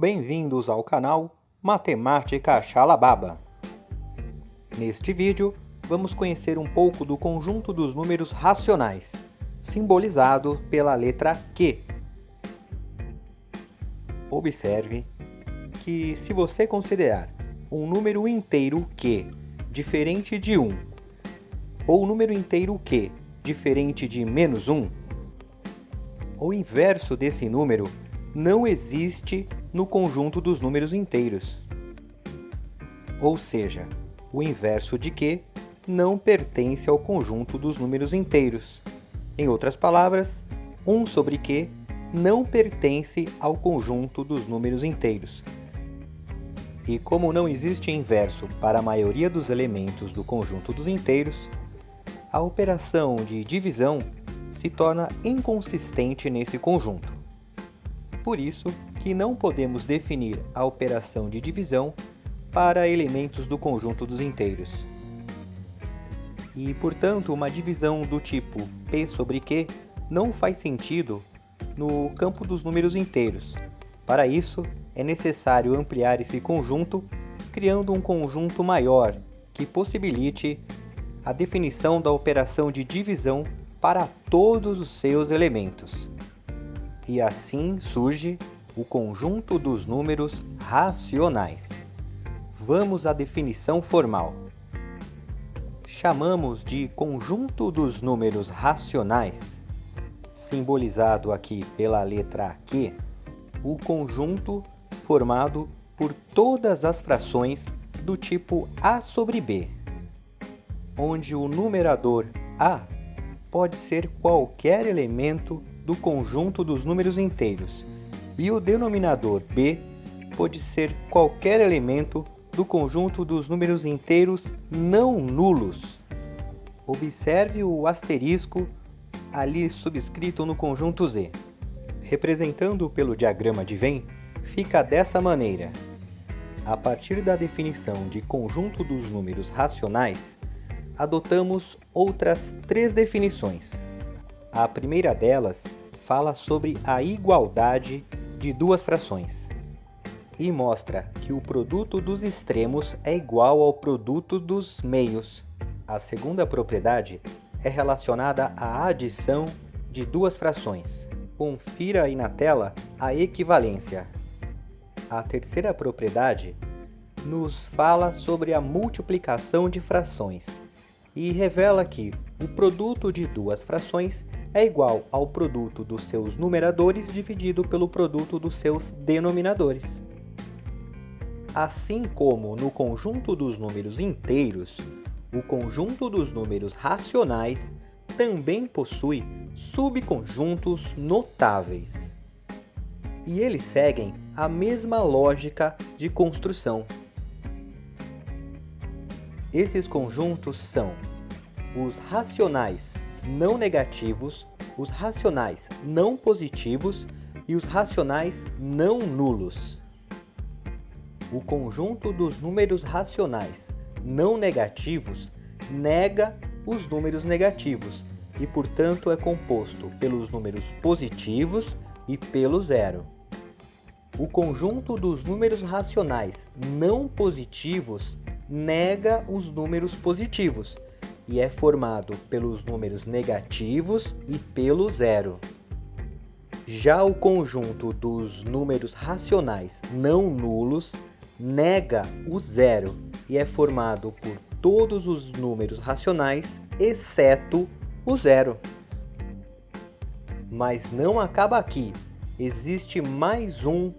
bem-vindos ao canal Matemática Xalababa. Neste vídeo, vamos conhecer um pouco do conjunto dos números racionais, simbolizado pela letra Q. Observe que se você considerar um número inteiro Q diferente de 1, ou um número inteiro Q diferente de menos 1, o inverso desse número não existe no conjunto dos números inteiros. Ou seja, o inverso de Q não pertence ao conjunto dos números inteiros. Em outras palavras, 1 sobre Q não pertence ao conjunto dos números inteiros. E como não existe inverso para a maioria dos elementos do conjunto dos inteiros, a operação de divisão se torna inconsistente nesse conjunto. Por isso que não podemos definir a operação de divisão para elementos do conjunto dos inteiros. E, portanto, uma divisão do tipo P sobre Q não faz sentido no campo dos números inteiros. Para isso, é necessário ampliar esse conjunto, criando um conjunto maior que possibilite a definição da operação de divisão para todos os seus elementos. E assim surge o conjunto dos números racionais. Vamos à definição formal. Chamamos de conjunto dos números racionais, simbolizado aqui pela letra Q, o conjunto formado por todas as frações do tipo A sobre B, onde o numerador A pode ser qualquer elemento do conjunto dos números inteiros e o denominador B pode ser qualquer elemento do conjunto dos números inteiros não nulos. Observe o asterisco ali subscrito no conjunto Z. Representando pelo diagrama de Venn, fica dessa maneira. A partir da definição de conjunto dos números racionais, adotamos outras três definições. A primeira delas fala sobre a igualdade de duas frações e mostra que o produto dos extremos é igual ao produto dos meios. A segunda propriedade é relacionada à adição de duas frações. Confira aí na tela a equivalência. A terceira propriedade nos fala sobre a multiplicação de frações e revela que o produto de duas frações é igual ao produto dos seus numeradores dividido pelo produto dos seus denominadores. Assim como no conjunto dos números inteiros, o conjunto dos números racionais também possui subconjuntos notáveis. E eles seguem a mesma lógica de construção. Esses conjuntos são os racionais não negativos, os racionais não positivos e os racionais não nulos. O conjunto dos números racionais não negativos nega os números negativos e, portanto, é composto pelos números positivos e pelo zero. O conjunto dos números racionais não positivos nega os números positivos e é formado pelos números negativos e pelo zero. Já o conjunto dos números racionais não nulos nega o zero e é formado por todos os números racionais, exceto o zero. Mas não acaba aqui. Existe mais um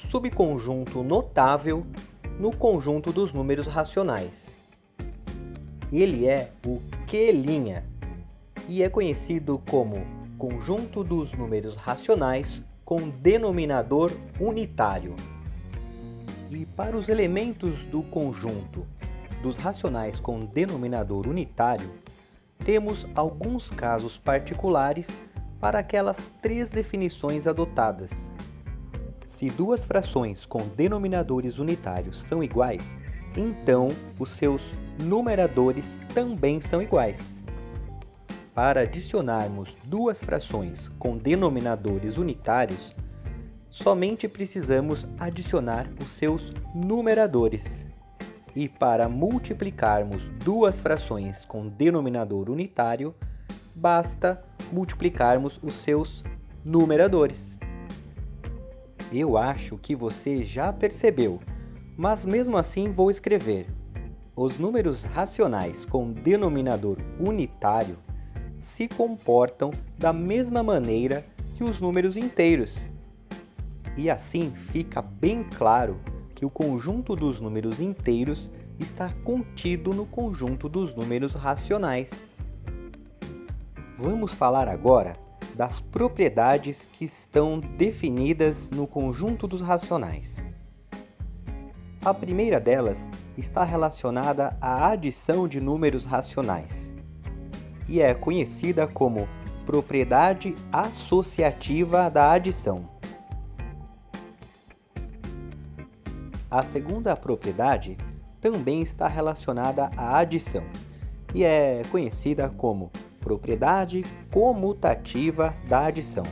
subconjunto notável no conjunto dos números racionais. Ele é o Q' e é conhecido como conjunto dos números racionais com denominador unitário. E para os elementos do conjunto dos racionais com denominador unitário, temos alguns casos particulares para aquelas três definições adotadas. Se duas frações com denominadores unitários são iguais, então os seus numeradores também são iguais. Para adicionarmos duas frações com denominadores unitários, somente precisamos adicionar os seus numeradores. E para multiplicarmos duas frações com denominador unitário, basta multiplicarmos os seus numeradores. Eu acho que você já percebeu, mas mesmo assim vou escrever. Os números racionais com denominador unitário se comportam da mesma maneira que os números inteiros. E assim fica bem claro que o conjunto dos números inteiros está contido no conjunto dos números racionais. Vamos falar agora das propriedades que estão definidas no conjunto dos racionais. A primeira delas está relacionada à adição de números racionais e é conhecida como propriedade associativa da adição. A segunda propriedade também está relacionada à adição e é conhecida como propriedade comutativa da adição.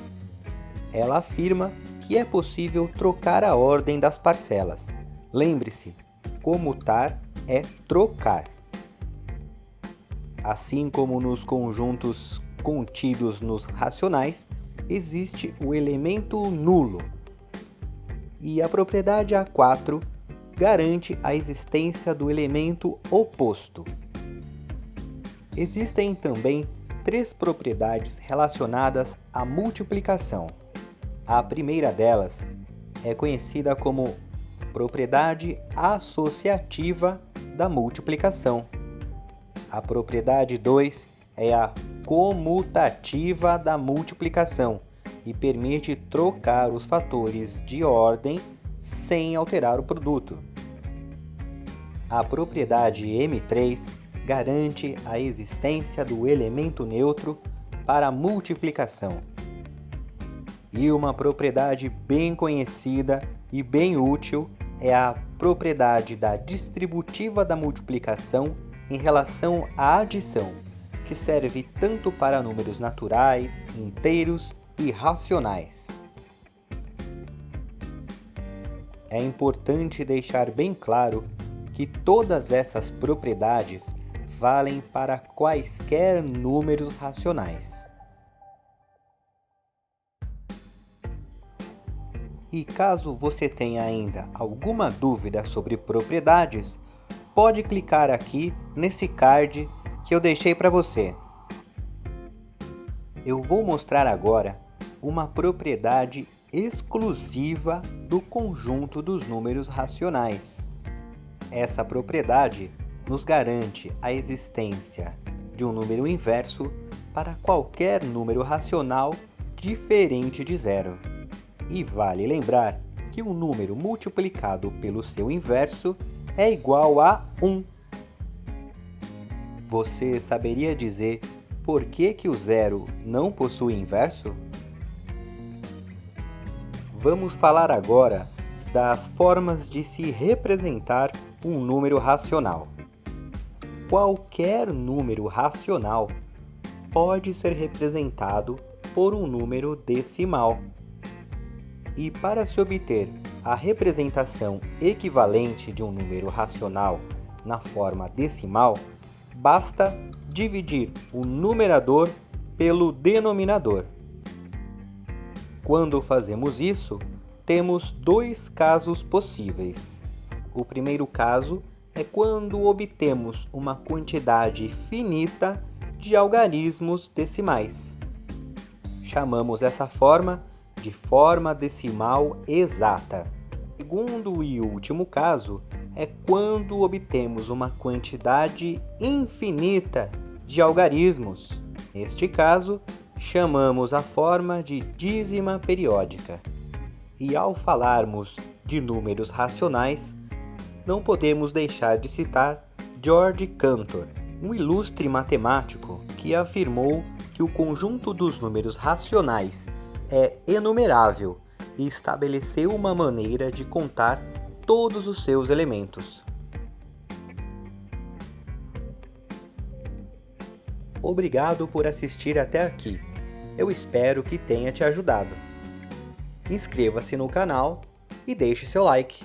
Ela afirma que é possível trocar a ordem das parcelas. Lembre-se, comutar é trocar. Assim como nos conjuntos contidos nos racionais, existe o elemento nulo. E a propriedade A4 garante a existência do elemento oposto. Existem também três propriedades relacionadas à multiplicação. A primeira delas é conhecida como propriedade associativa da multiplicação. A propriedade 2 é a comutativa da multiplicação e permite trocar os fatores de ordem sem alterar o produto. A propriedade M3 garante a existência do elemento neutro para a multiplicação. E uma propriedade bem conhecida e bem útil é a propriedade da distributiva da multiplicação em relação à adição, que serve tanto para números naturais, inteiros e racionais. É importante deixar bem claro que todas essas propriedades valem para quaisquer números racionais. E caso você tenha ainda alguma dúvida sobre propriedades, pode clicar aqui nesse card que eu deixei para você. Eu vou mostrar agora uma propriedade exclusiva do conjunto dos números racionais. Essa propriedade nos garante a existência de um número inverso para qualquer número racional diferente de zero. E vale lembrar que um número multiplicado pelo seu inverso é igual a 1. Você saberia dizer por que o zero não possui inverso? Vamos falar agora das formas de se representar um número racional. Qualquer número racional pode ser representado por um número decimal. E para se obter a representação equivalente de um número racional na forma decimal, basta dividir o numerador pelo denominador. Quando fazemos isso, temos dois casos possíveis. O primeiro caso é quando obtemos uma quantidade finita de algarismos decimais. Chamamos essa forma de forma decimal exata. O segundo e último caso é quando obtemos uma quantidade infinita de algarismos. Neste caso, chamamos a forma de dízima periódica. E ao falarmos de números racionais, não podemos deixar de citar George Cantor, um ilustre matemático que afirmou que o conjunto dos números racionais é enumerável e estabeleceu uma maneira de contar todos os seus elementos. Obrigado por assistir até aqui. Eu espero que tenha te ajudado. inscreva-se no canal e deixe seu like.